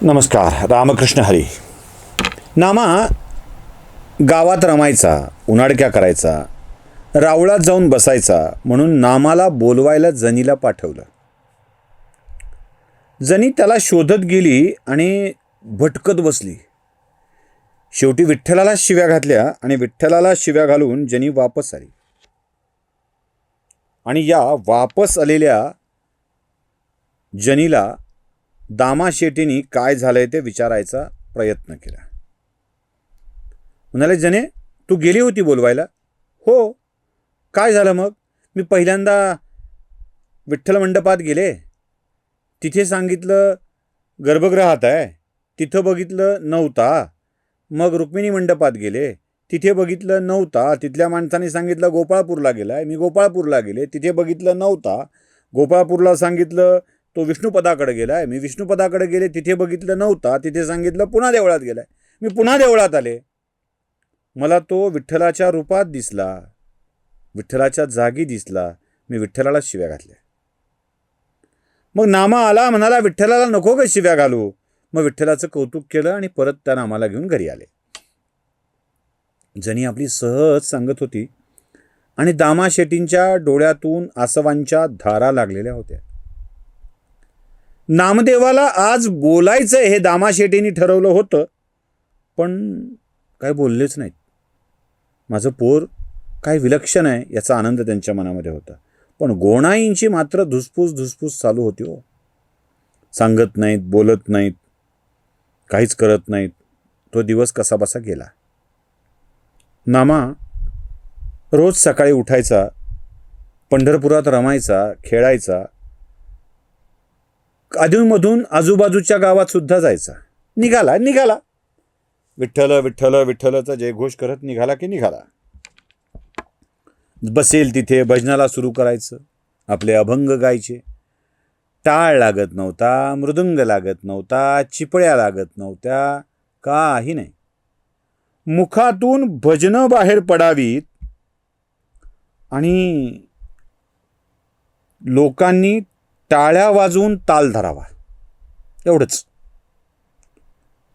नमस्कार. रामकृष्ण हरी. नामा गावात रमायचा, उनाडक्या करायचा, रावळात जाऊन बसायचा म्हणून नामाला बोलवायला जनीला पाठवलं. जनी त्याला शोधत गेली आणि भटकत बसली. शेवटी विठ्ठलाला शिव्या घातल्या आणि विठ्ठलाला शिव्या घालून जनी वापस आली. आणि या वापस आलेल्या जनीला दामाशेठींनी काय झालंय ते विचारायचा प्रयत्न केला. म्हणाले, जने तू गेली होती बोलवायला? हो. काय झालं मग? मी पहिल्यांदा विठ्ठल मंडपात गेले, तिथे सांगितलं गर्भगृहात आहे, तिथं बघितलं नव्हता. मग रुक्मिणी मंडपात गेले, तिथे बघितलं नव्हता. तिथल्या माणसाने सांगितलं गोपाळपूरला गेलाय, मी गोपाळपूरला गेले, तिथे बघितलं नव्हता. गोपाळपूरला सांगितलं तो विष्णुपदाकडे गेलाय, मी विष्णुपदाकडे गेले, तिथे बघितलं नव्हता. तिथे सांगितलं पुन्हा देवळात गेलाय, मी पुन्हा देवळात आले. मला तो विठ्ठलाच्या रूपात दिसला, विठ्ठलाच्या जागी दिसला. मी विठ्ठलाला शिव्या घातल्या. मग नामा आला, म्हणाला विठ्ठलाला नको का शिव्या घालू. मग विठ्ठलाचं कौतुक केलं आणि परत त्या नामाला घेऊन घरी आले. जनी आपली सहज सांगत होती आणि दामाशेठींच्या डोळ्यातून आसवांच्या धारा लागलेल्या होत्या. नामदेवाला आज बोलायचं हे दामाशेठींनी ठरवलं होतं, पण काय बोललेच नाहीत. माझं पोर काय विलक्षण आहे याचा आनंद त्यांच्या मनामध्ये होता. पण गोणाईंची मात्र धुसफूस चालू होती. हो, सांगत नाहीत, बोलत नाहीत, काहीच करत नाहीत. तो दिवस कसाबसा गेला. नामा रोज सकाळी उठायचा, पंढरपुरात रमायचा, खेळायचा, अधूनमधून आजूबाजूच्या गावात सुद्धा जायचा. निघाला विठ्ठल विठ्ठल विठ्ठलचा जयघोष करत निघाला. बसेल तिथे भजनाला सुरू करायचं, आपले अभंग गायचे. टाळ लागत नव्हता, मृदुंग लागत नव्हता, चिपळ्या लागत नव्हत्या, काही नाही. मुखातून भजनं बाहेर पडावीत आणि लोकांनी टाळ्या वाजवून ताल धरावा, एवढंच.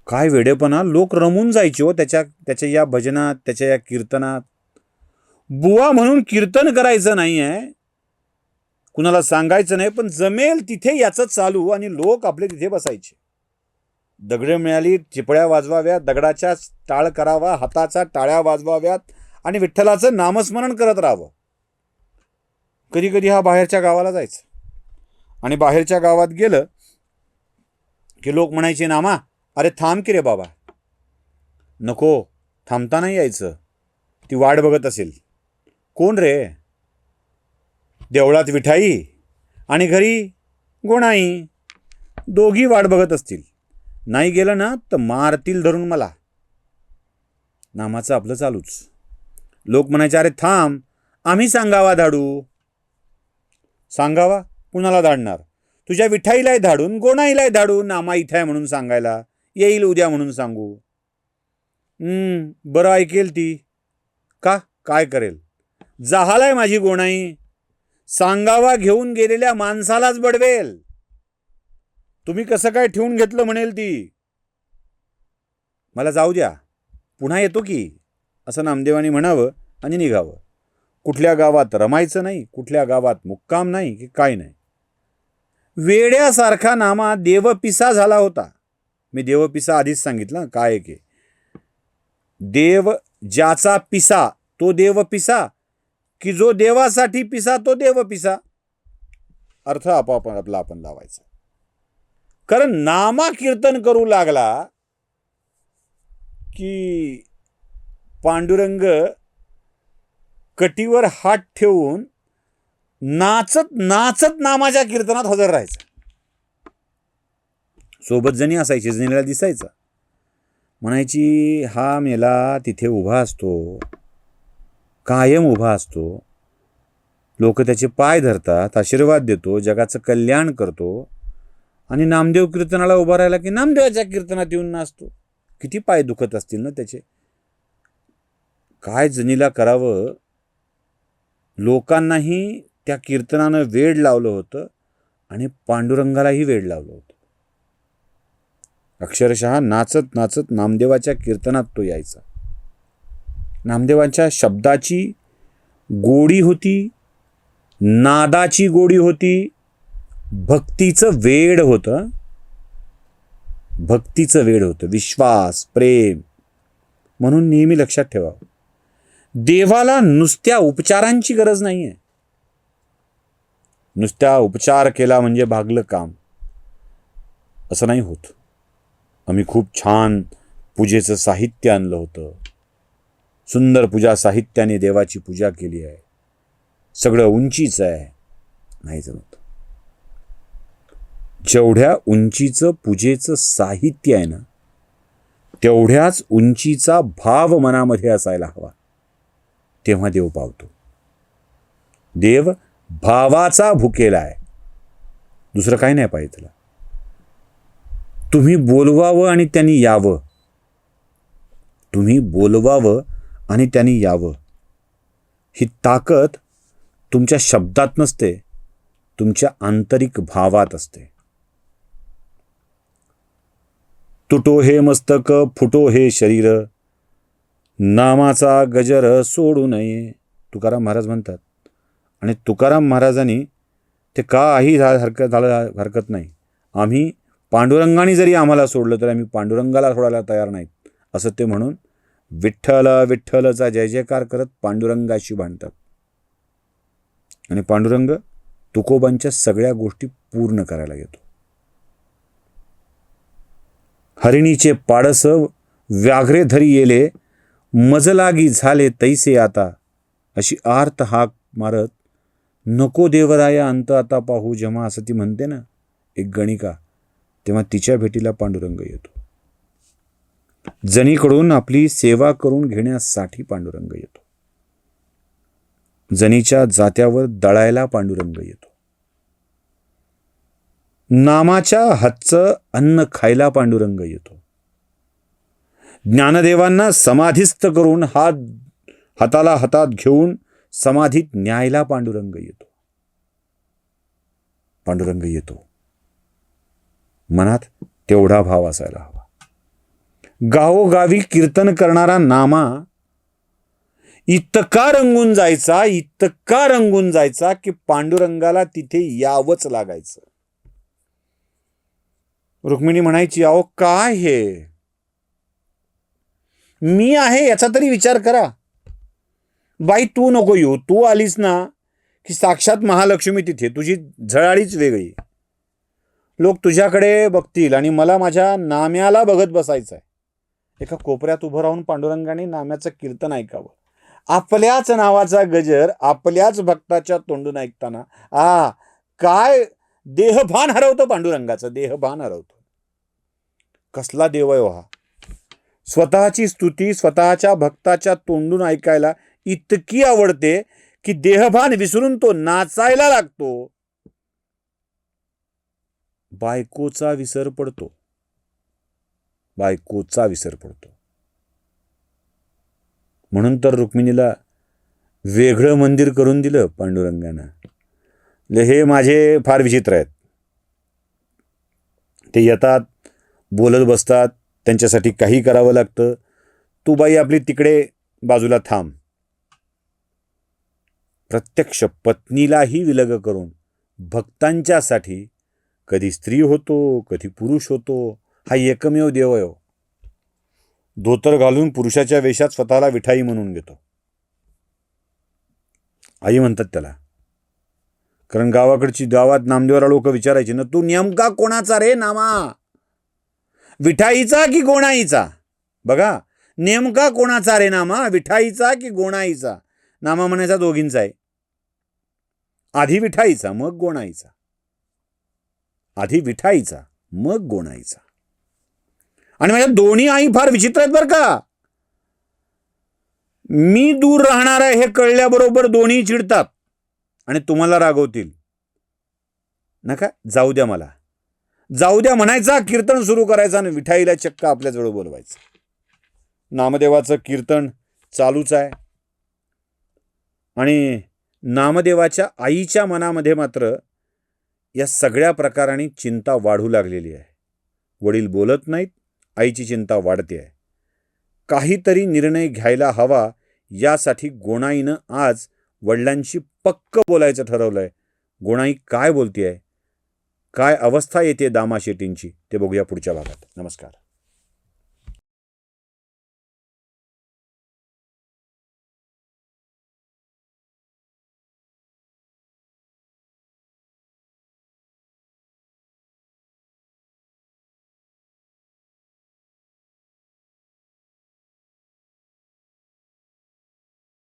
काय वेडेपणा. लोक रमून जायचे हो त्याच्या या भजनात, त्याच्या या कीर्तनात. बुवा म्हणून कीर्तन करायचं नाही आहे, कुणाला सांगायचं नाही, पण जमेल तिथे याचं चालू आणि लोक आपले तिथे बसायचे. दगडे मिळाली, चिपळ्या वाजवाव्यात, दगडाच्या टाळ करावा, हाताचा टाळ्या वाजवाव्यात आणि विठ्ठलाचं नामस्मरण करत राहावं. कधी कधी हा बाहेरच्या गावाला जायचा आणि बाहेरच्या गावात गेलं की लोक म्हणायचे, नामा अरे थांब की रे बाबा. नको, थांबता नाही यायचं, ती वाट बघत असेल. कोण रे? देवळात विठाई आणि घरी गोणाई, दोघी वाट बघत असतील. नाही गेलं ना तर मारतील धरून मला. नामाचं आपलं चालूच. लोक म्हणायचे, अरे थांब, आम्ही सांगावा धाडू. सांगावा कुणाला धाडणार? तुझ्या विठाईलाही धाडून, गोणाईलाही धाडून. नामा इथं आहे म्हणून सांगायला, येईल उद्या म्हणून सांगू. बरं ऐकेल ती का? काय करेल? जहालाय माझी गोणाई, सांगावा घेऊन गेलेल्या माणसालाच बडवेल. तुम्ही कसं काय ठेवून घेतलं म्हणेल ती. मला जाऊ द्या, पुन्हा येतो की, असं नामदेवानी म्हणावं आणि निघावं. कुठल्या गावात रमायचं नाही, कुठल्या गावात मुक्काम नाही की काय नाही. वेड्यासारखा नामा देवपिसा झाला होता. मी देवपिसा आधीच सांगितलं काय की, देव ज्याचा पिसा तो देवपिसा, की जो देवासाठी पिसा तो देवपिसा. अर्थ आपला आपण लावायचा. कारण नामा कीर्तन करू लागला की पांडुरंग कटीवर हात ठेवून नाचत नाचत नामाच्या कीर्तनात हजर राहायचा. सोबत जणी असायची, जणीला दिसायचा. म्हणायची, हा मेला तिथे उभा असतो, कायम उभा असतो. लोक त्याचे पाय धरतात, आशीर्वाद देतो, जगाचं कल्याण करतो. आणि नामदेव कीर्तनाला उभा राहिला की नामदेवाच्या कीर्तनात येऊन नाचतो. किती पाय दुखत असतील ना त्याचे. काय जनीला करावं. लोकांनाही त्या कीर्तनानं वेड लावलं होतं आणि पांडुरंगालाही वेड लावलं होतं. अक्षरशः नाचत नाचत नामदेवाच्या कीर्तनात तो यायचा. नामदेवांच्या शब्दाची गोडी होती, नादाची गोडी होती, भक्तीचं वेड होतं. भक्तीचं वेड होतं, विश्वास, प्रेम. म्हणून नेहमी लक्षात ठेवा, देवाला नुसत्या उपचारांची गरज नाही आहे. नुसत्या उपचार केला म्हणजे भागलं काम, असं नाही होत. आम्ही खूप छान पूजेचं साहित्य आणलं होतं, सुंदर पूजा साहित्याने देवाची पूजा केली आहे, सगळं उंचीचं आहे, नाही जमत. जेवढ्या उंचीचं पूजेचं साहित्य आहे ना, तेवढ्याच उंचीचा भाव मनामध्ये असायला हवा, तेव्हा देव पावतो. देव भावाचा भुकेला आहे, दुसरं काही नाही पाहिजे त्याला. तुम्ही बोलवावं आणि त्यांनी यावं, तुम्ही बोलवावं आणि त्यांनी यावं. ही ताकद तुमच्या शब्दात नसते, तुमच्या आंतरिक भावात असते. तुटो हे मस्तक, फुटो हे शरीर, नामाचा गजर सोडू नये, तुकाराम महाराज म्हणतात. आणि तुकाराम महाराजांनी ते काही हरकत नाही, आम्ही पांडुरंगाने जरी आम्हाला सोडलं तर आम्ही पांडुरंगाला सोडायला तयार नाहीत, असं ते म्हणून विठ्ठल विठ्ठलचा जय जयकार करत पांडुरंगाशी भांडतात. आणि पांडुरंग तुकोबांच्या सगळ्या गोष्टी पूर्ण करायला येतो. हरिणीचे पाडस व्याघ्रे धरी येले, मजलागी झाले तैसे आता, अशी आर्त हाक मारत नको देवराया अंत आता पाहू जेव्हा, असं ती म्हणते ना एक गणिका, तेव्हा तिच्या भेटीला पांडुरंग येतो. जनीकडून आपली सेवा करून घेण्यासाठी पांडुरंग येतो. जनीच्या जात्यावर दळायला पांडुरंग येतो. नामाच्या हातचं अन्न खायला पांडुरंग येतो. ज्ञानदेवांना समाधिस्थ करून हाताला हातात घेऊन समाधीत न्यायला पांडुरंग येतो. पांडुरंग येतो. मनात तेवढा भाव असायला हवा. गावोगावी कीर्तन करणारा नामा इतका रंगून जायचा, इतका रंगून जायचा की पांडुरंगाला तिथे यावंच लागायचं. रुक्मिणी म्हणायची, अहो काय हे, मी आहे याचा तरी विचार करा. बाई तू नको येऊ, तू आलीस ना की साक्षात महालक्ष्मी तिथे, तुझी झळाळीच वेगळी. लोक तुझ्याकडे बघतील आणि मला माझ्या नाम्याला बघत बसायचं आहे. एका कोपऱ्यात उभं राहून पांडुरंगाने नाम्याचं कीर्तन ऐकावं. आपल्याच नावाचा गजर आपल्याच भक्ताच्या तोंडून ऐकताना काय देहभान हरवतं, पांडुरंगाचं देहभान हरवतं. कसला देव आहे हा, स्वतःची स्तुती स्वतःच्या भक्ताच्या तोंडून ऐकायला इतकी आवडते की देहभान विसरून तो नाचायला लागतो. बायकोचा विसर पडतो, बायकोचा विसर पडतो. म्हणून तर रुक्मिणीला वेगळं मंदिर करून दिलं पांडुरंगानं. हे माझे फार विचित्र आहेत, ते येतात बोलत बसतात, त्यांच्यासाठी काही करावं लागतं. तू बाई आपली तिकडे बाजूला थांब. प्रत्यक्ष पत्नीलाही विलग करून भक्तांच्यासाठी कधी स्त्री होतो कधी पुरुष होतो. हा एकमेव देव आहे. धोतर घालून पुरुषाच्या वेशात स्वतःला विठाई म्हणून घेतो. आई म्हणतात त्याला, कारण गावात नामदेवाला लोक विचारायचे ना, तू नेमका कोणाचा रे नामा, विठाईचा की गोणाईचा? बघा, नेमका कोणाचा रे नामा, विठाईचा की गोणाईचा? नामा म्हणायचा दोघींचा आहे. आधी विठाईचा मग गोणाईचा, आधी विठाईचा मग गोणाईचा. आणि माझ्या दोन्ही आई फार विचित्र आहेत बरं का. मी दूर राहणार आहे हे कळल्याबरोबर दोन्ही चिडतात आणि तुम्हाला रागवतील. नका जाऊ द्या, मला जाऊ द्या म्हणायचा, कीर्तन सुरू करायचं आणि विठाईला चक्क आपल्याजवळ बोलवायचं. नामदेवाचं कीर्तन चालूच आहे. आणि नामदेवाच्या आईच्या मनामध्ये मात्र या सगळ्या प्रकारांनी चिंता वाढू लागलेली आहे. वडील बोलत नाहीत, आईची चिंता वाढते आहे. काहीतरी निर्णय घ्यायला हवा यासाठी गोणाईनं आज वडिलांशी पक्क बोलायचं ठरवलंय. गोणाई काय बोलतेय, काय अवस्था येते दामा शेट्टींची, ते बघूया पुढच्या भागात. नमस्कार.